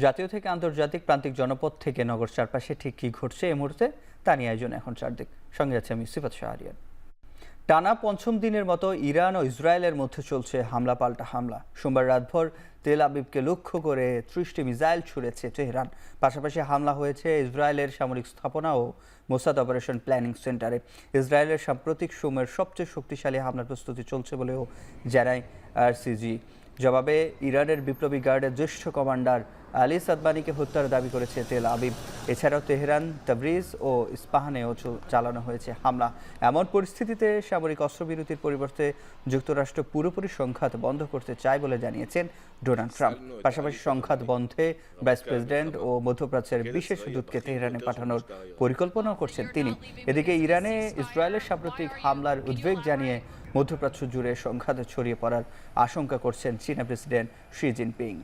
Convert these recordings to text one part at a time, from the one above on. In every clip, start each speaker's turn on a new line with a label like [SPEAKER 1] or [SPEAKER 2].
[SPEAKER 1] জাতীয় থেকে আন্তর্জাতিক প্রান্তিক জনপদ থেকে নগর চারপাশে ঠিক কী ঘটছে এই মুহূর্তে তা নিয়ে আয়োজন এখন চারদিক। সঙ্গে আছে আমি সিফাত শাহরিয়ার। টানা পঞ্চম দিনের মতো ইরান ও ইসরায়েলের মধ্যে চলছে হামলা পাল্টা হামলা। সোমবার রাতভর তেল আবিবকে লক্ষ্য করে 30টি মিসাইল ছুড়েছে তেহরান। পাশাপাশি হামলা হয়েছে ইসরায়েলের সামরিক স্থাপনা ও মোসাদ অপারেশন প্ল্যানিং সেন্টারে। ইসরায়েলের সাম্প্রতিক সময়ের সবচেয়ে শক্তিশালী হামলার প্রস্তুতি চলছে বলেও জানায় আরসিজি। জবাবে ইরানের বিপ্লবী গার্ডের জ্যেষ্ঠ কমান্ডার আলী সাদমানিকে হত্যার দাবি করেছে তেল আবিব। এছাড়াও তেহরান, তাবরিজ ও ইস্পাহানেও চালানো হয়েছে হামলা। এমন পরিস্থিতিতে সামরিক অস্ত্রবিরতির পরিবর্তে যুক্তরাষ্ট্র পুরোপুরি সংঘাত বন্ধ করতে চায় বলে জানিয়েছেন ডোনাল্ড ট্রাম্প। পাশাপাশি সংঘাত বন্ধে ভাইস প্রেসিডেন্ট ও মধ্যপ্রাচ্যের বিশেষ দূতকে তেহরানে পাঠানোর পরিকল্পনাও করছেন তিনি। এদিকে ইরানে ইসরায়েলের সাম্প্রতিক হামলার উদ্বেগ জানিয়ে মধ্যপ্রাচ্য জুড়ে সংঘাত ছড়িয়ে পড়ার আশঙ্কা করছেন চীনা প্রেসিডেন্ট শি জিনপিং।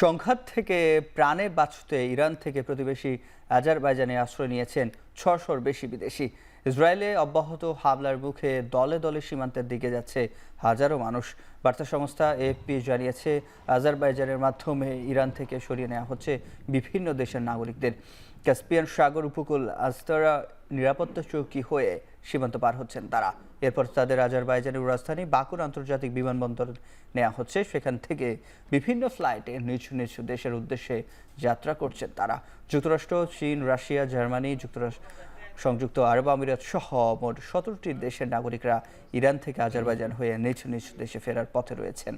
[SPEAKER 1] সংঘাত থেকে প্রাণে বাঁচতে ইরান থেকে প্রতিবেশী আজারবাইজানে আশ্রয় নিয়েছেন 600-র বেশি বিদেশি। ইসরায়েলে অব্যাহত হামলার মুখে দলে দলে সীমান্তের দিকে যাচ্ছে হাজারো মানুষ। বার্তা সংস্থা এএফপি জানিয়েছে, আজারবাইজানের মাধ্যমে ইরান থেকে সরিয়ে নেওয়া হচ্ছে বিভিন্ন দেশের নাগরিকদের। ক্যাসপিয়ান সাগর উপকূল আস্তারা নিরাপত্তা চৌকি হয়ে সীমান্ত পার হচ্ছেন তারা। এরপর তাদের আজারবাইজানের রাজধানী বাকুর আন্তর্জাতিক বিমানবন্দর নেওয়া হচ্ছে। সেখান থেকে বিভিন্ন ফ্লাইটে নিজ নিজ দেশের উদ্দেশ্যে যাত্রা করছেন তারা। যুক্তরাষ্ট্র, চীন, রাশিয়া, জার্মানি, সংযুক্ত আরব আমিরাত সহ মোট 17টি দেশের নাগরিকরা ইরান থেকে আজারবাইজান হয়ে নিজ নিজ দেশে ফেরার পথে রয়েছেন।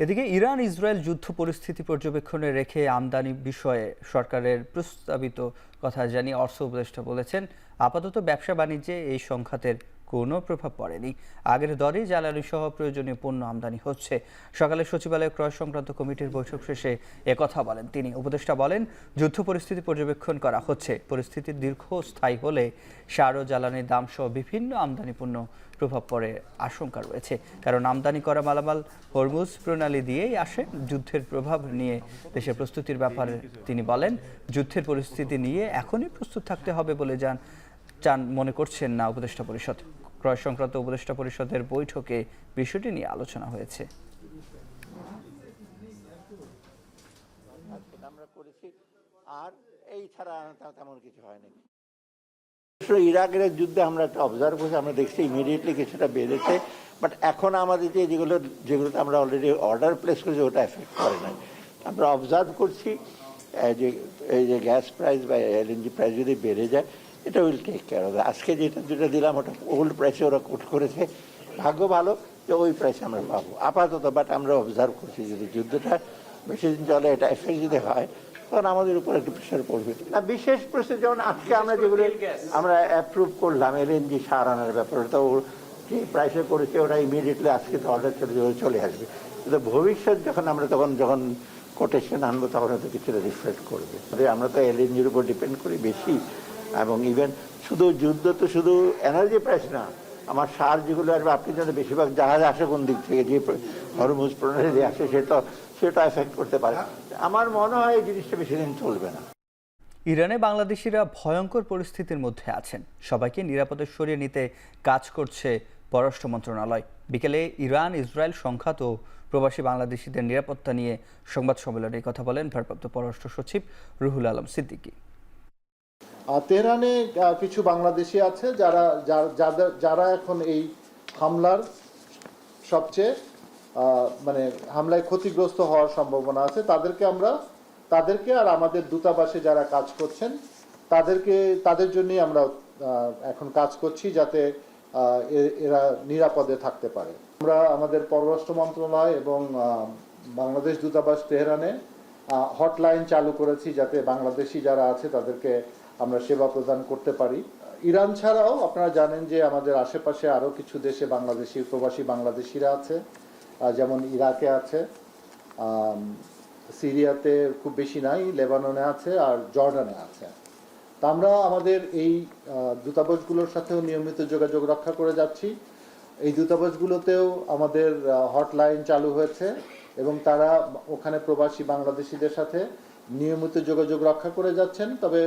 [SPEAKER 1] এদিকে ইরান ইসরায়েল যুদ্ধ পরিস্থিতি পর্যবেক্ষণে রেখে আমদানি বিষয়ে সরকারের প্রস্তাবিত কথা জানিয়ে অর্থ উপদেষ্টা বলেছেন, আপাতত ব্যবসা বাণিজ্যে এই সংঘাতের কোনো প্রভাব পড়েনি। আগের দরেই জ্বালানি সহ প্রয়োজনীয় পণ্য আমদানি হচ্ছে। সকালে সচিবালয়ে ক্রয় সংক্রান্ত কমিটির বৈঠক শেষে একথা বলেন তিনি। উপদেষ্টা বলেন, যুদ্ধ পরিস্থিতি পর্যবেক্ষণ করা হচ্ছে। পরিস্থিতি দীর্ঘস্থায়ী হলে সার ও জ্বালানির দাম সহ বিভিন্ন আমদানি পণ্য প্রভাব পড়ে আশঙ্কা রয়েছে। কারণ আমদানি করা মালামাল হরমুজ প্রণালী দিয়েই আসে। যুদ্ধের প্রভাব নিয়ে দেশের প্রস্তুতির ব্যাপারে তিনি বলেন, যুদ্ধের পরিস্থিতি নিয়ে এখনই প্রস্তুত থাকতে হবে বলে চান মনে করছেন না উপদেষ্টা পরিষদ। ক্রয় সংক্রান্ত উপদেষ্টা পরিষদের বৈঠকে বিষয়টি নিয়ে আলোচনা হয়েছে।
[SPEAKER 2] আর এই ছাড়া তেমন কিছু হয়নি। ইরাকের যুদ্ধে আমরা একটা অবজার্ভ করছি, আমরা দেখছি ইমিডিয়েটলি কিছুটা বেড়েছে, বাট এখন আমাদের যেগুলোতে আমরা অলরেডি অর্ডার প্লেস করেছি ওটা এফেক্ট করে নাই। আমরা অবজার্ভ করছি যে এই যে গ্যাস প্রাইস বা এলএনজি প্রাইস যদি বেড়ে যায়, এটা উইল টেক কেয়ার হবে। আজকে যেটা দিলাম ওটা ওল্ড প্রাইসে ওরা কোট করেছে, ভাগ্য ভালো যে ওই প্রাইসে আমরা পাবো আপাতত। বাট আমরা অবজার্ভ করছি যদি যুদ্ধটা বেশি দিন চলে, এটা এফেক্ট যদি হয় তখন আমাদের উপর একটু প্রেশার পড়বে না। বিশেষ প্রশ্ন যেমন আজকে আমরা যেগুলো আমরা অ্যাপ্রুভ করলাম এলএনজি সার আনার ব্যাপারে, তো যে প্রাইসে করেছে ওটা ইমিডিয়েটলি আজকে তো অর্ডার চলে আসবে। কিন্তু ভবিষ্যৎ যখন কোটেশন আনবো তখন হয়তো কিছুটা রিফ্লেক্ট করবে। আমরা তো এলএনজির উপর ডিপেন্ড করি বেশি, এবং ইভেন শুধু যুদ্ধ তো শুধু এনার্জি প্রাইস না, আমার সার যেগুলো আসবে, আপনি জানেন বেশিরভাগ জাহাজ আসে কোন দিক থেকে, যে হরমুজ প্রণালী দিয়ে আসে, সেটা এফেক্ট করতে পারে। আমার মনে হয় এই জিনিসটা বেশি দিন চলবে না।
[SPEAKER 1] ইরানে বাংলাদেশিরা ভয়ঙ্কর পরিস্থিতির মধ্যে আছেন। সবাইকে নিরাপদে সরিয়ে নিতে কাজ করছে পররাষ্ট্র মন্ত্রণালয়। বিকেলে ইরান ইসরায়েল সংঘাত ও প্রবাসী বাংলাদেশিদের নিরাপত্তা নিয়ে সংবাদ সম্মেলনে কথা বলেন ভারপ্রাপ্ত পররাষ্ট্র সচিব রুহুল আলম সিদ্দিকী।
[SPEAKER 3] তেহরানে কিছু বাংলাদেশি আছে যারা এখন এই হামলার সবচেয়ে হামলায় ক্ষতিগ্রস্ত হওয়ার সম্ভাবনা আছে। তাদেরকে আর আমাদের দূতাবাসে যারা কাজ করছেন তাদের জন্যই আমরা এখন কাজ করছি, যাতে এরা নিরাপদে থাকতে পারে। আমরা আমাদের পররাষ্ট্র মন্ত্রণালয় এবং বাংলাদেশ দূতাবাস তেহরানে হটলাইন চালু করেছি, যাতে বাংলাদেশি যারা আছে তাদেরকে আমরা সেবা প্রদান করতে পারি। ইরান ছাড়াও আপনারা জানেন যে আমাদের আশেপাশে আরও কিছু দেশে প্রবাসী বাংলাদেশিরা আছে, যেমন ইরাকে আছে, সিরিয়াতে খুব বেশি নাই, লেবাননে আছে, আর জর্ডানে আছে। তা আমরা আমাদের এই দূতাবাসগুলোর সাথেও নিয়মিত যোগাযোগ রক্ষা করে যাচ্ছি। এই দূতাবাসগুলোতেও আমাদের হটলাইন চালু হয়েছে এবং তারা ওখানে প্রবাসী বাংলাদেশিদের সাথে নিয়মিত যোগাযোগ রক্ষা করে যাচ্ছেন। তবে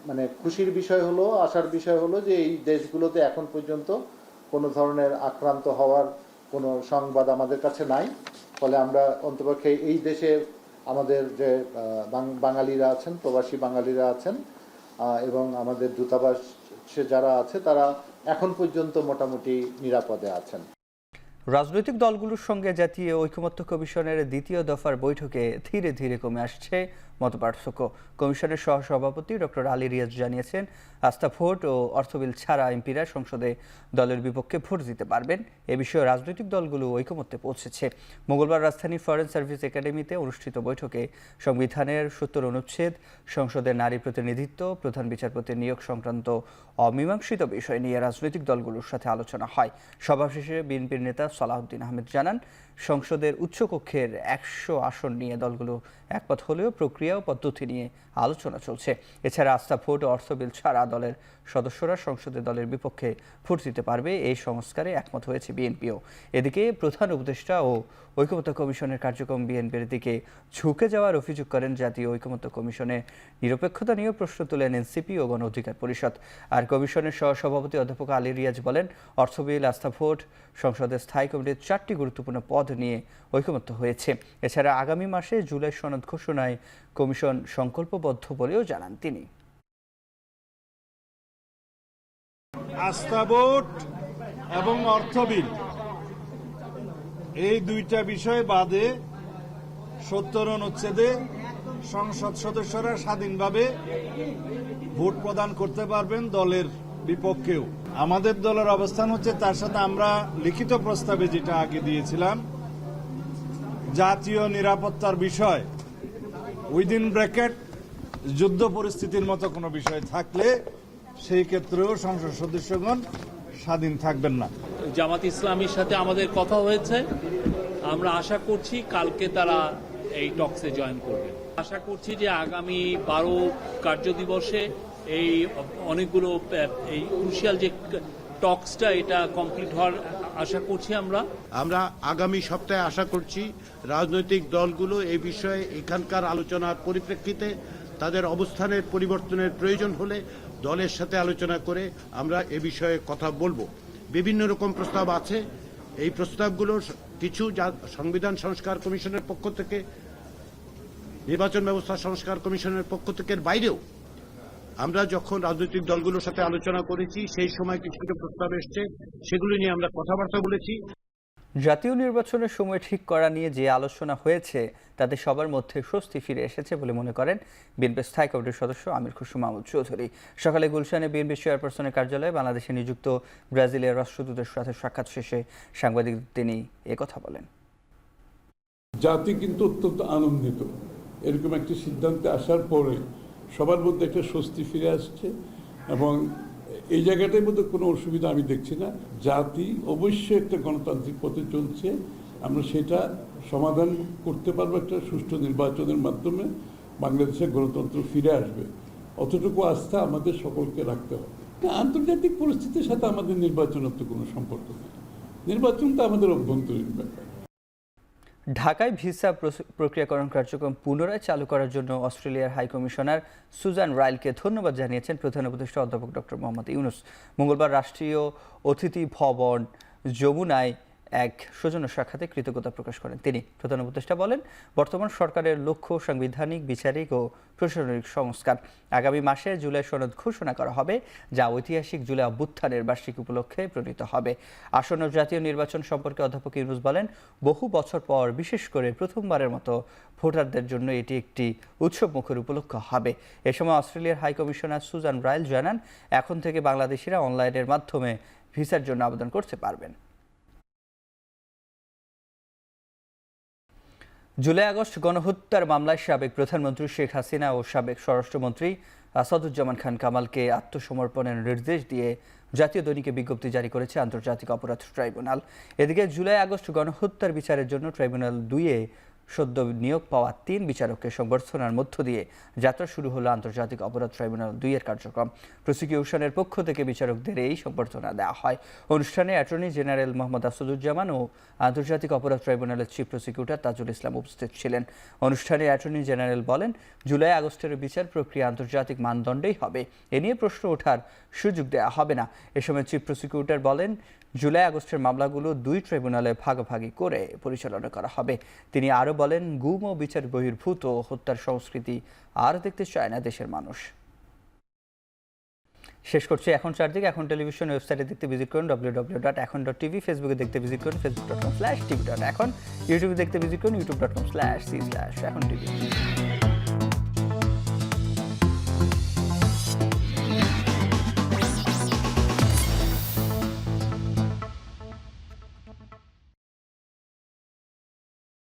[SPEAKER 3] মানে খুশির বিষয় হলো, আশার বিষয় হলো যে এই দেশগুলোতে এখন পর্যন্ত কোনো ধরনের আক্রান্ত হওয়ার কোনো সংবাদ আমাদের কাছে নাই। ফলে আমরা অন্তপক্ষে এই দেশে আমাদের যে বাঙালিরা আছেন, প্রবাসী বাঙালিরা আছেন এবং আমাদের দূতাবাসে যারা আছে তারা এখন পর্যন্ত মোটামুটি নিরাপদে আছেন।
[SPEAKER 1] রাজনৈতিক দলগুলোর সঙ্গে জাতীয় ঐকমত্য কমিশনের দ্বিতীয় দফার বৈঠকে ধীরে ধীরে কমে আসছে মতপার্থক্য। কমিশনের সহসভাপতি ডক্টর আলী রিয়াজ জানিয়েছেন, আস্থা ভোট ও অর্থ বিল ছাড়া এমপিরা সংসদে দলের বিপক্ষে ভোট দিতে পারবেন। এ বিষয়ে রাজনৈতিক দলগুলো ঐকমত্যে পৌঁছেছে। মঙ্গলবার রাজধানীর ফরেন সার্ভিস একাডেমিতে অনুষ্ঠিত বৈঠকে সংবিধানের ৭০ অনুচ্ছেদ, সংসদের নারী প্রতিনিধিত্ব, প্রধান বিচারপতির নিয়োগ সংক্রান্ত অমীমাংসিত বিষয় নিয়ে রাজনৈতিক দলগুলোর সাথে আলোচনা হয়। সভা শেষে বিএনপির নেতা সালাউদ্দিন আহমেদ জানান, সংসদের উচ্চকক্ষের ১০০ আসন নিয়ে দলগুলো একমত হলেও প্রক্রিয়া ও পদ্ধতি নিয়ে আলোচনা চলছে। এছাড়া আস্থা ভোট ও অর্থ বিল ছাড়া দলের সদস্যরা সংসদে দলের বিপক্ষে ভোট দিতে পারবে, এই সংস্কারে একমত হয়েছে বিএনপিও। এদিকে প্রধান উপদেষ্টা ও ঐকমত্য কমিশনের কার্যক্রম বিএনপির দিকে ঝুঁকে যাওয়ার অভিযোগ করেন জাতীয় ঐকমত্য কমিশনে নিরপেক্ষতা নিয়েও প্রশ্ন তোলেন এনসিপি ও গণ অধিকার পরিষদ। আর কমিশনের সহসভাপতি অধ্যাপক আলী রিয়াজ বলেন, অর্থ বিল, আস্থা ভোট, সংসদের স্থায়ী কমিটির 4টি গুরুত্বপূর্ণ পদ নিয়ে ঐকমত্য হয়েছে। এছাড়া আগামী মাসে জুলাই সনদ ঘোষণায় কমিশন সংকল্পবদ্ধ বলেও জানান তিনি।
[SPEAKER 4] আস্থা ভোট এবং অর্থ বিল এই দুইটা বিষয় বাদে ৭০ অনুচ্ছেদে সংসদ সদস্যরা স্বাধীনভাবে ভোট প্রদান করতে পারবেন দলের বিপক্ষেও। আমাদের দলের অবস্থান হচ্ছে, তার সাথে আমরা লিখিত প্রস্তাবে যেটা আগে দিয়েছিলাম, জাতীয় নিরাপত্তার বিষয় উইদিন ব্র্যাকেট যুদ্ধ পরিস্থিতির মতো কোনো বিষয় থাকলে সেই ক্ষেত্রেও সংসদ সদস্যগণ স্বাধীন থাকবেন না।
[SPEAKER 5] জামাত ইসলামীর সাথে আমাদের কথা হয়েছে, আমরা আশা করছি কালকে তারা এই টক্সে জয়েন করবে। আশা করছি যে আগামী 12 কার্যদিবসে এই অনেকগুলো এই ক্রুশিয়াল যে টক্সটা এটা কমপ্লিট হওয়ার আশা করছি। আমরা
[SPEAKER 6] আগামী সপ্তাহে আশা করছি রাজনৈতিক দলগুলো এই বিষয়ে এখানকার আলোচনার পরিপ্রেক্ষিতে তাদের অবস্থানের পরিবর্তনের প্রয়োজন হলে দলের সাথে আলোচনা করে আমরা এ বিষয়ে কথা বলবো। বিভিন্ন রকম প্রস্তাব আছে, এই প্রস্তাবগুলোর কিছু যা সংবিধান সংস্কার কমিশনের পক্ষ থেকে, নির্বাচন ব্যবস্থা সংস্কার কমিশনের পক্ষ থেকে বাইরেও আমরা যখন রাজনৈতিক দলগুলোর সাথে আলোচনা করেছি সেই সময় কিছু কিছু প্রস্তাব এসছে, সেগুলো নিয়ে আমরা কথাবার্তা বলেছি।
[SPEAKER 1] জাতীয় নির্বাচনের সময় ঠিক করা নিয়ে যে আলোচনা হয়েছে তাতে সবার মধ্যে স্বস্তি ফিরে এসেছে বলে মনে করেন বিএনপি স্থায়ী কমিটির সদস্য আমির খুরশি মাহমুদ চৌধুরী। সকালে গুলশানে বিএনপি চেয়ারপারসনের কার্যালয়ে বাংলাদেশে নিযুক্ত ব্রাজিলের রাষ্ট্রদূতের সাথে সাক্ষাৎ শেষে সাংবাদিকদের তিনি একথা বলেন।
[SPEAKER 7] জাতি কিন্তু অত্যন্ত আনন্দিত, এরকম একটি সিদ্ধান্তে আসার পরে সবার মধ্যে একটা স্বস্তি ফিরে আসছে এবং এই জায়গাটার মধ্যে কোনো অসুবিধা আমি দেখছি না। জাতি অবশ্যই একটা গণতান্ত্রিক পথে চলছে, আমরা সেটা সমাধান করতে পারবো একটা সুষ্ঠু নির্বাচনের মাধ্যমে। বাংলাদেশে গণতন্ত্র ফিরে আসবে, অতটুকু আস্থা আমাদের সকলকে রাখতে হবে। আন্তর্জাতিক পরিস্থিতির সাথে আমাদের নির্বাচনের তো কোনো সম্পর্ক নেই, নির্বাচন তো আমাদের অভ্যন্তরীণ ব্যাপার।
[SPEAKER 1] ঢাকায় ভিসা প্রক্রিয়াকরণ কার্যক্রম পুনরায় চালু করার জন্য অস্ট্রেলিয়ার হাই কমিশনার সুজান রাইলকে ধন্যবাদ জানিয়েছেন প্রধান উপদেষ্টা অধ্যাপক ডক্টর মোহাম্মদ ইউনুস। মঙ্গলবার রাষ্ট্রীয় অতিথি ভবন যমুনায় এক সৌজন্য সাক্ষাতে কৃতজ্ঞতা প্রকাশ করেন তিনি। প্রধান উপদেষ্টা বলেন, বর্তমান সরকারের লক্ষ্য সাংবিধানিক, বিচারিক ও প্রশাসনিক সংস্কার। আগামী মাসে জুলাই সনদ ঘোষণা করা হবে, যা ঐতিহাসিক জুলাই অভ্যুত্থানের বার্ষিক উপলক্ষে প্রণীত হবে। আসন্ন জাতীয় নির্বাচন সম্পর্কে অধ্যাপক ইউনুস বলেন, বহু বছর পর বিশেষ করে প্রথমবারের মতো ভোটারদের জন্য এটি একটি উৎসবমুখর উপলক্ষ হবে। এ সময় অস্ট্রেলিয়ার হাই কমিশনার সুজান রাইল জানান, এখন থেকে বাংলাদেশিরা অনলাইনের মাধ্যমে ভিসার জন্য আবেদন করতে পারবেন। জুলাই আগস্ট গণহত্যার মামলায় সাবেক প্রধানমন্ত্রী শেখ হাসিনা ও সাবেক স্বরাষ্ট্রমন্ত্রী আসাদুজ্জামান খান কামালকে আত্মসমর্পণের নির্দেশ দিয়ে জাতীয় দৈনিকে বিজ্ঞপ্তি জারি করেছে আন্তর্জাতিক অপরাধ ট্রাইব্যুনাল। এদিকে জুলাই আগস্ট গণহত্যার বিচারের জন্য ট্রাইব্যুনাল 2-এ সদ্য নিয়োগ পাওয়া 3 বিচারককে সংবর্ধনার মধ্য দিয়ে যাত্রা শুরু হলো আন্তর্জাতিক অপরাধ ট্রাইব্যুনাল 2 এর কার্যক্রম। প্রসিকিউশনের পক্ষ থেকে বিচারকদের এই সংবর্ধনা দেওয়া হয়। অনুষ্ঠানে অ্যাটর্নি জেনারেল মোহাম্মদ আসাদুজ্জামান ও আন্তর্জাতিক অপরাধ ট্রাইব্যুনালের চিফ প্রসিকিউটর তাজুল ইসলাম উপস্থিত ছিলেন। অনুষ্ঠানে অ্যাটর্নি জেনারেল বলেন, জুলাই আগস্টের বিচার প্রক্রিয়া আন্তর্জাতিক মানদণ্ডেই হবে, এ নিয়ে প্রশ্ন ওঠার সুযোগ দেওয়া হবে না। এ সময় চিফ প্রসিকিউটর বলেন, জুলাই আগস্টের মামলাগুলো 2 ট্রাইব্যুনালে ভাগাভাগি করে পরিচালনা করা হবে। তিনি আরও বলেন, গুম ও বিচার বহির্ভূত হত্যার সংস্কৃতি আর দেখতে চায় না দেশের মানুষ। শেষ করছি এখন চারদিকে। এখন টেলিভিশন ওয়েবসাইটে দেখতে ভিজিট করুন www.এখন.tv, ফেসবুকে দেখতে ভিজিট করুন facebook.com/tv.এখন, ইউটিউবে দেখতে ভিজিট করুন youtube.com/c/এখন tv।